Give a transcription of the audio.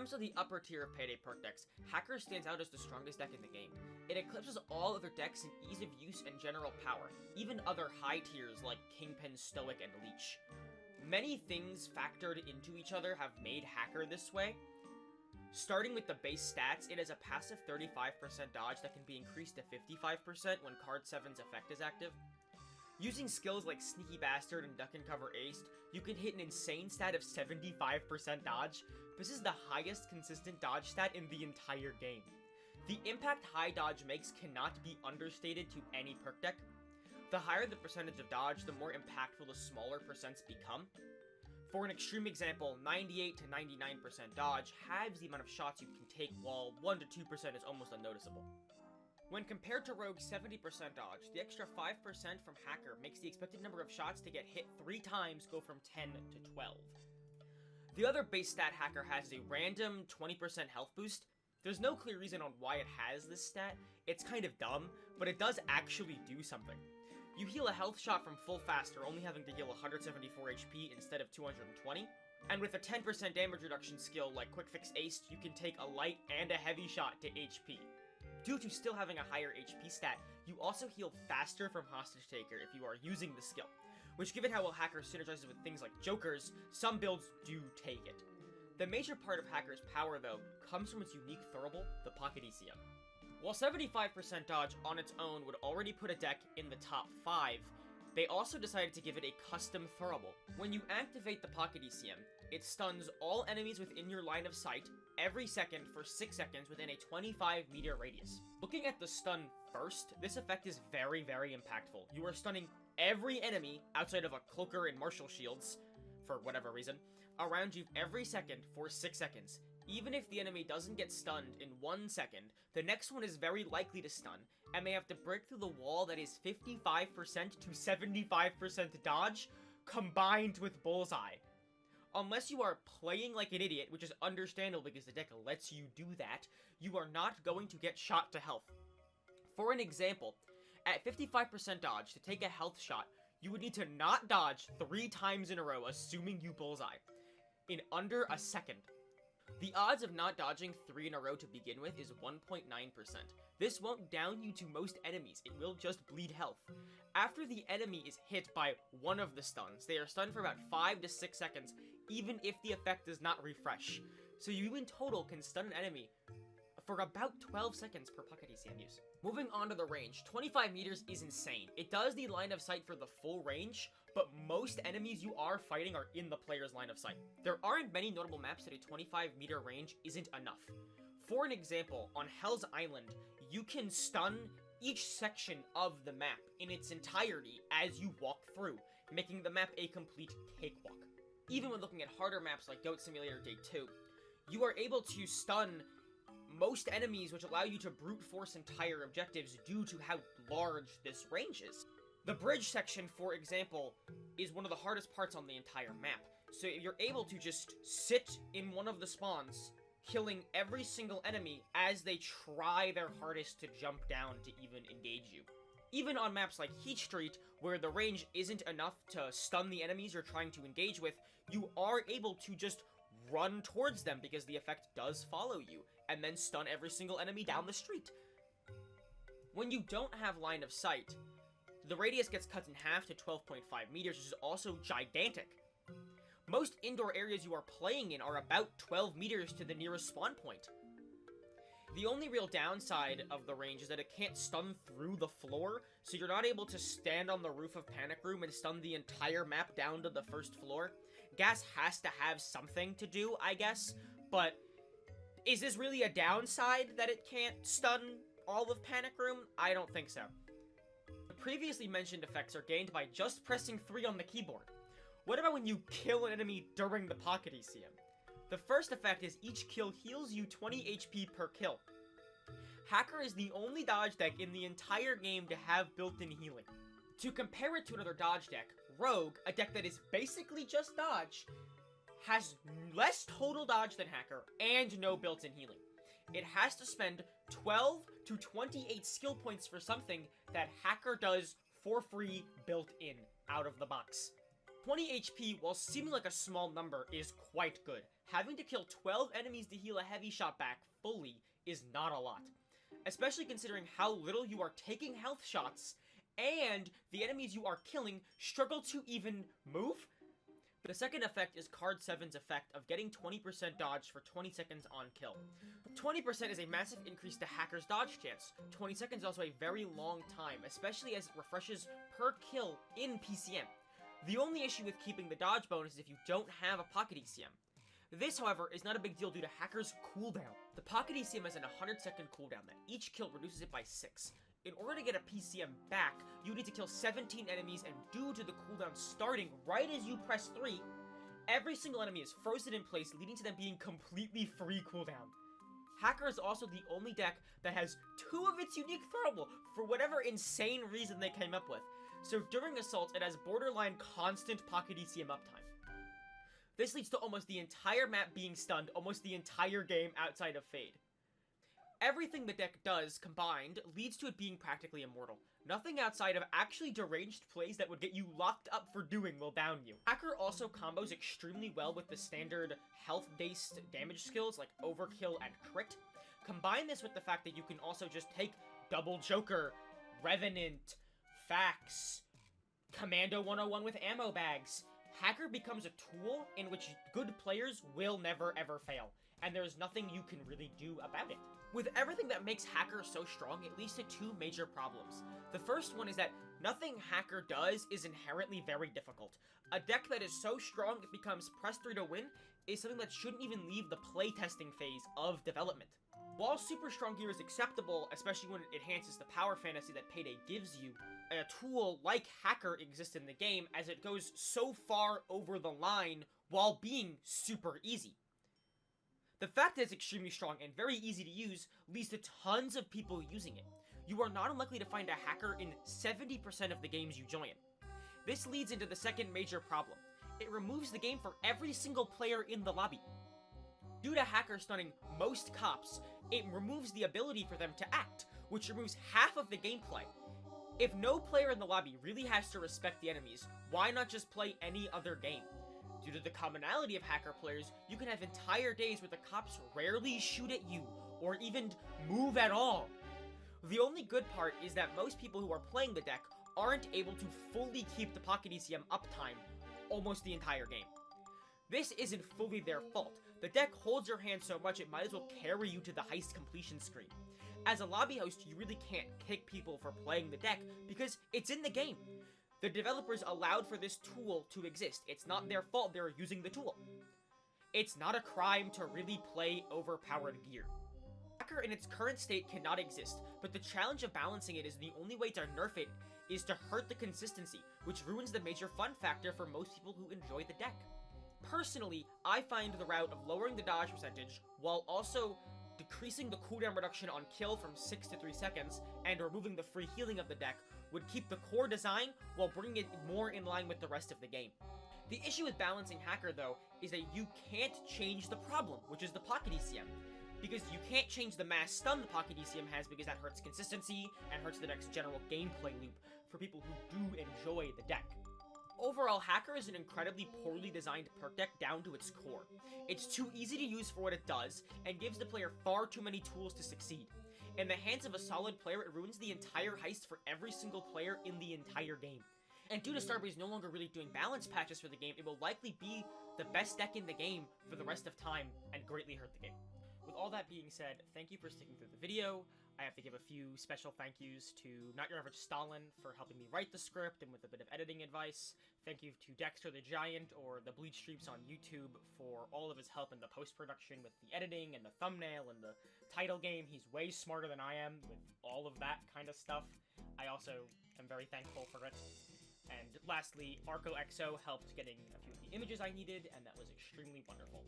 terms of the upper tier of Payday perk decks, Hacker stands out as the strongest deck in the game. It eclipses all other decks in ease of use and general power, even other high tiers like Kingpin, Stoic, and Leech. Many things factored into each other have made Hacker this way. Starting with the base stats, it has a passive 35% dodge that can be increased to 55% when Card 7's effect is active. Using skills like Sneaky Bastard and Duck and Cover Aced, you can hit an insane stat of 75% dodge. This is the highest consistent dodge stat in the entire game. The impact high dodge makes cannot be understated to any perk deck. The higher the percentage of dodge, the more impactful the smaller percents become. For an extreme example, 98 to 99% dodge halves the amount of shots you can take, while 1 to 2% is almost unnoticeable. When compared to Rogue's 70% dodge, the extra 5% from Hacker makes the expected number of shots to get hit 3 times go from 10 to 12. The other base stat Hacker has is a random 20% health boost. There's no clear reason on why it has this stat. It's kind of dumb, but it does actually do something. You heal a health shot from full faster, only having to heal 174 HP instead of 220. And with a 10% damage reduction skill like Quick Fix Aced, you can take a light and a heavy shot to HP. Due to still having a higher HP stat, you also heal faster from Hostage Taker if you are using the skill, which, given how well Hacker synergizes with things like Jokers, some builds do take it. The major part of Hacker's power, though, comes from its unique throwable, the Pocket ECM. While 75% dodge on its own would already put a deck in the top 5, they also decided to give it a custom throwable. When you activate the Pocket ECM, it stuns all enemies within your line of sight every second for 6 seconds within a 25-meter radius. Looking at the stun first, this effect is very, very impactful. You are stunning every enemy, outside of a Cloaker and Martial Shields, for whatever reason, around you every second for 6 seconds. Even if the enemy doesn't get stunned in 1 second, the next one is very likely to stun, and may have to break through the wall that is 55% to 75% dodge, combined with Bullseye. Unless you are playing like an idiot, which is understandable because the deck lets you do that, you are not going to get shot to health. For an example, at 55% dodge, to take a health shot, you would need to not dodge 3 times in a row, assuming you Bullseye, in under a second. The odds of not dodging 3 in a row to begin with is 1.9%. This won't down you to most enemies, it will just bleed health. After the enemy is hit by one of the stuns, they are stunned for about 5 to 6 seconds, even if the effect does not refresh. So you in total can stun an enemy for about 12 seconds per Pocket ECM use. Moving on to the range, 25 meters is insane. It does the line of sight for the full range, but most enemies you are fighting are in the player's line of sight. There aren't many notable maps that a 25 meter range isn't enough. For an example, on Hell's Island, you can stun each section of the map in its entirety as you walk through, making the map a complete cakewalk. Even when looking at harder maps like Goat Simulator Day 2, you are able to stun most enemies, which allow you to brute force entire objectives due to how large this range is. The bridge section, for example, is one of the hardest parts on the entire map. So you're able to just sit in one of the spawns, killing every single enemy as they try their hardest to jump down to even engage you. Even on maps like Heat Street, where the range isn't enough to stun the enemies you're trying to engage with, you are able to just run towards them because the effect does follow you, and then stun every single enemy down the street. When you don't have line of sight, the radius gets cut in half to 12.5 meters, which is also gigantic. Most indoor areas you are playing in are about 12 meters to the nearest spawn point. The only real downside of the range is that it can't stun through the floor, so you're not able to stand on the roof of Panic Room and stun the entire map down to the first floor. Gas has to have something to do, I guess, but is this really a downside that it can't stun all of Panic Room? I don't think so. The previously mentioned effects are gained by just pressing 3 on the keyboard. What about when you kill an enemy during the Pocket ECM? The first effect is each kill heals you 20 HP per kill. Hacker is the only dodge deck in the entire game to have built-in healing. To compare it to another dodge deck, Rogue, a deck that is basically just dodge, has less total dodge than Hacker and no built-in healing. It has to spend 12 to 28 skill points for something that Hacker does for free built in out of the box. 20 HP, while seeming like a small number, is quite good. Having to kill 12 enemies to heal a heavy shot back fully is not a lot. Especially considering how little you are taking health shots, and the enemies you are killing struggle to even move. The second effect is Card 7's effect of getting 20% dodge for 20 seconds on kill. 20% is a massive increase to Hacker's dodge chance. 20 seconds is also a very long time, especially as it refreshes per kill in PCM. The only issue with keeping the dodge bonus is if you don't have a pocket ECM. This, however, is not a big deal due to Hacker's cooldown. The pocket ECM has an 100-second cooldown that each kill reduces it by 6. In order to get a PCM back, you need to kill 17 enemies, and due to the cooldown starting right as you press 3, every single enemy is frozen in place, leading to them being completely free cooldown. Hacker is also the only deck that has 2 of its unique throwable for whatever insane reason they came up with. So during assaults, it has borderline constant pocket ECM uptime. This leads to almost the entire map being stunned almost the entire game outside of Fade. Everything the deck does, combined, leads to it being practically immortal. Nothing outside of actually deranged plays that would get you locked up for doing will down you. Hacker also combos extremely well with the standard health-based damage skills like Overkill and Crit. Combine this with the fact that you can also just take Double Joker, Revenant, Fax, Commando 101 with ammo bags. Hacker becomes a tool in which good players will never ever fail, and there's nothing you can really do about it. With everything that makes Hacker so strong, it leads to 2 major problems. The first one is that nothing Hacker does is inherently very difficult. A deck that is so strong it becomes press 3 to win is something that shouldn't even leave the playtesting phase of development. While super strong gear is acceptable, especially when it enhances the power fantasy that Payday gives you, a tool like Hacker exists in the game as it goes so far over the line while being super easy. The fact that it's extremely strong and very easy to use leads to tons of people using it. You are not unlikely to find a Hacker in 70% of the games you join. This leads into the second major problem. It removes the game for every single player in the lobby. Due to Hacker stunning most cops, it removes the ability for them to act, which removes half of the gameplay. If no player in the lobby really has to respect the enemies, why not just play any other game? Due to the commonality of Hacker players, you can have entire days where the cops rarely shoot at you, or even move at all. The only good part is that most people who are playing the deck aren't able to fully keep the pocket ECM uptime almost the entire game. This isn't fully their fault. The deck holds your hand so much it might as well carry you to the heist completion screen. As a lobby host, you really can't kick people for playing the deck because it's in the game. The developers allowed for this tool to exist. It's not their fault they're using the tool. It's not a crime to really play overpowered gear. Hacker in its current state cannot exist, but the challenge of balancing it is the only way to nerf it is to hurt the consistency, which ruins the major fun factor for most people who enjoy the deck. Personally, I find the route of lowering the dodge percentage while also decreasing the cooldown reduction on kill from 6 to 3 seconds and removing the free healing of the deck would keep the core design while bringing it more in line with the rest of the game. The issue with balancing Hacker, though, is that you can't change the problem, which is the pocket ECM. Because you can't change the mass stun the pocket ECM has because that hurts consistency and hurts the deck's general gameplay loop for people who do enjoy the deck. Overall, Hacker is an incredibly poorly designed perk deck down to its core. It's too easy to use for what it does, and gives the player far too many tools to succeed. In the hands of a solid player, it ruins the entire heist for every single player in the entire game. And due to Starbreeze no longer really doing balance patches for the game, it will likely be the best deck in the game for the rest of time, and greatly hurt the game. With all that being said, thank you for sticking through the video. I have to give a few special thank yous to Not Your Average Stalin for helping me write the script and with a bit of editing advice. Thank you to Dexter the Giant or the Bleach Streams on YouTube for all of his help in the post-production with the editing and the thumbnail and the title game. He's way smarter than I am with all of that kind of stuff. I also am very thankful for it. And lastly, ArcoXO helped getting a few of the images I needed, and that was extremely wonderful.